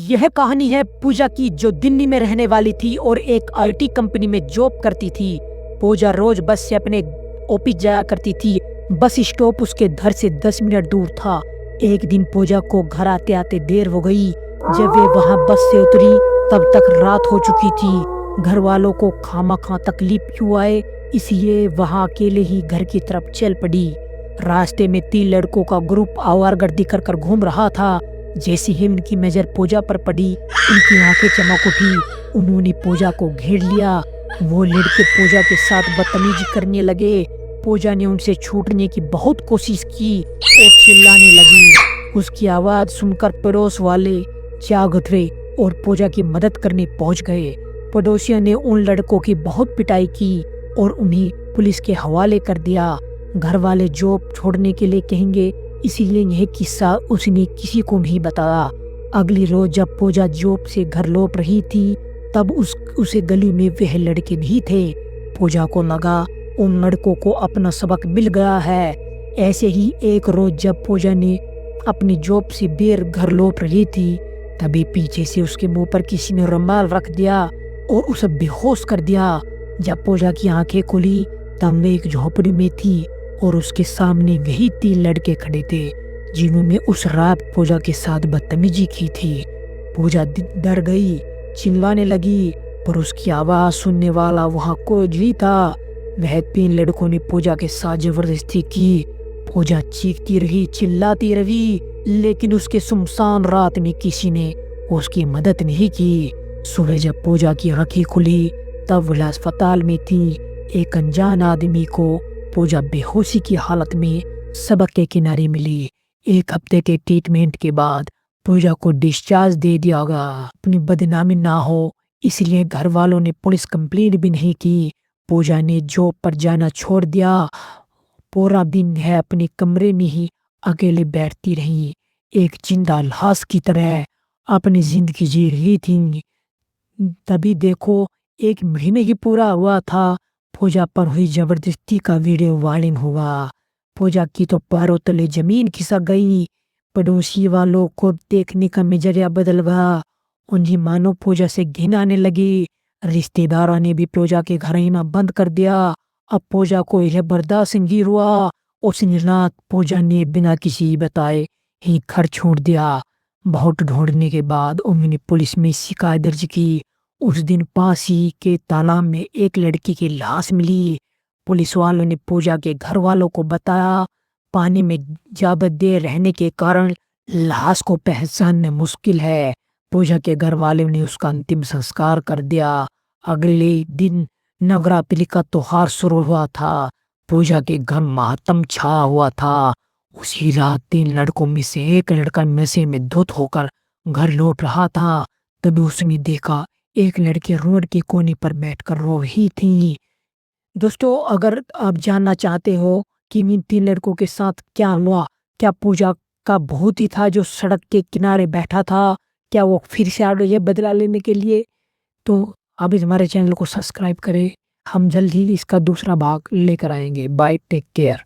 यह कहानी है पूजा की, जो दिल्ली में रहने वाली थी और एक आईटी कंपनी में जॉब करती थी। पूजा रोज बस से अपने ऑफिस जाया करती थी। बस स्टॉप उसके घर से 10 मिनट दूर था। एक दिन पूजा को घर आते आते देर हो गई। जब वे वहां बस से उतरी तब तक रात हो चुकी थी। घर वालों को खामखा तकलीफ क्यों आए, इसलिए वहां अकेले ही घर की तरफ चल पड़ी। रास्ते में 3 लड़कों का ग्रुप आवारगर्दी कर घूम रहा था। जैसे ही उनकी नजर पूजा पर पड़ी, उनकी आंखें चमक उठी। उन्होंने पूजा को घेर लिया। वो लड़के पूजा के साथ बदतमीजी करने लगे। पूजा ने उनसे छूटने की बहुत कोशिश की और चिल्लाने लगी। उसकी आवाज सुनकर पड़ोस वाले जाग उठे और पूजा की मदद करने पहुंच गए। पड़ोसियों ने उन लड़कों की बहुत पिटाई की और उन्हें पुलिस के हवाले कर दिया। घर वाले जॉब छोड़ने के लिए कहेंगे, इसीलिए यह किस्सा उसने किसी को नहीं बताया। अगली रोज जब पूजा जॉब से घर लौट रही थी तब उसे गली में वह लड़के नहीं थे। पूजा को लगा उन लड़कों को अपना सबक मिल गया है। ऐसे ही एक रोज जब पूजा ने अपनी जॉब से बेर घर लौट रही थी, तभी पीछे से उसके मुंह पर किसी ने रुमाल रख दिया और उसे बेहोश कर दिया। जब पूजा की आंखें खुली तब वे एक झोपड़ी में थी और उसके सामने वही 3 लड़के खड़े थे जिन्होंने उस रात पूजा के साथ बदतमीजी की थी। पूजा डर गई, चिल्लाने लगी, पर उसकी आवाज सुनने वाला वहां कोई नहीं था। वह 3 लड़कों ने पूजा के साथ जबरदस्ती की। पूजा चीखती रही, चिल्लाती रही, लेकिन उसके सुनसान रात में किसी ने उसकी मदद नहीं की। सुबह जब पूजा की आंखें खुली तब वह अस्पताल में थी। एक अनजान आदमी को पूजा बेहोशी की हालत में सड़क के किनारे मिली। 1 हफ्ते के ट्रीटमेंट के बाद पूजा को डिस्चार्ज दे दिया गया। अपनी बदनामी ना हो इसलिए घर वालों ने पुलिस कंप्लेंट भी नहीं की। पूजा ने जॉब पर जाना छोड़ दिया। पूरा दिन है अपने कमरे में ही अकेले बैठती रही, एक जिंदा लाश की तरह अपनी जिंदगी जी रही थी। तभी देखो 1 महीने ही पूरा हुआ था, पूजा पर हुई जबरदस्ती का वीडियो वायरल हुआ। पूजा की तो पैरों तले जमीन खिसक गई। पड़ोसी वालों को देखने का नजरिया बदल गया। उन्हें मानो पूजा से घिन आने लगी। रिश्तेदारों ने भी पूजा के घर आना बंद कर दिया। अब पूजा को यह बर्दाश्त नहीं हुआ। उस रात पूजा ने बिना किसी बताए ही घर छोड़ दिया। बहुत ढूंढने के बाद उन्होंने पुलिस में शिकायत दर्ज की। उस दिन पास ही के तालाब में एक लड़की की लाश मिली। पुलिस वालों ने पूजा के घर वालों को बताया। पानी में ज्यादा देर रहने के कारण लाश को पहचानना मुश्किल है। पूजा के घर वालों ने उसका अंतिम संस्कार कर दिया। अगले दिन नवरात्रि का त्योहार शुरू हुआ था। पूजा के घर मातम छा हुआ था। उसी रात 3 लड़कों में से एक लड़का नशे में धुत होकर घर लौट रहा था। तभी उसने देखा एक लड़की रोड के कोने पर बैठकर रो रही थी। दोस्तों, अगर आप जानना चाहते हो कि इन 3 लड़कों के साथ क्या हुआ, क्या पूजा का भूत ही था जो सड़क के किनारे बैठा था, क्या वो फिर से आ रही है बदला लेने के लिए, तो आप हमारे चैनल को सब्सक्राइब करें। हम जल्द ही इसका दूसरा भाग लेकर आएंगे। Bye, take care.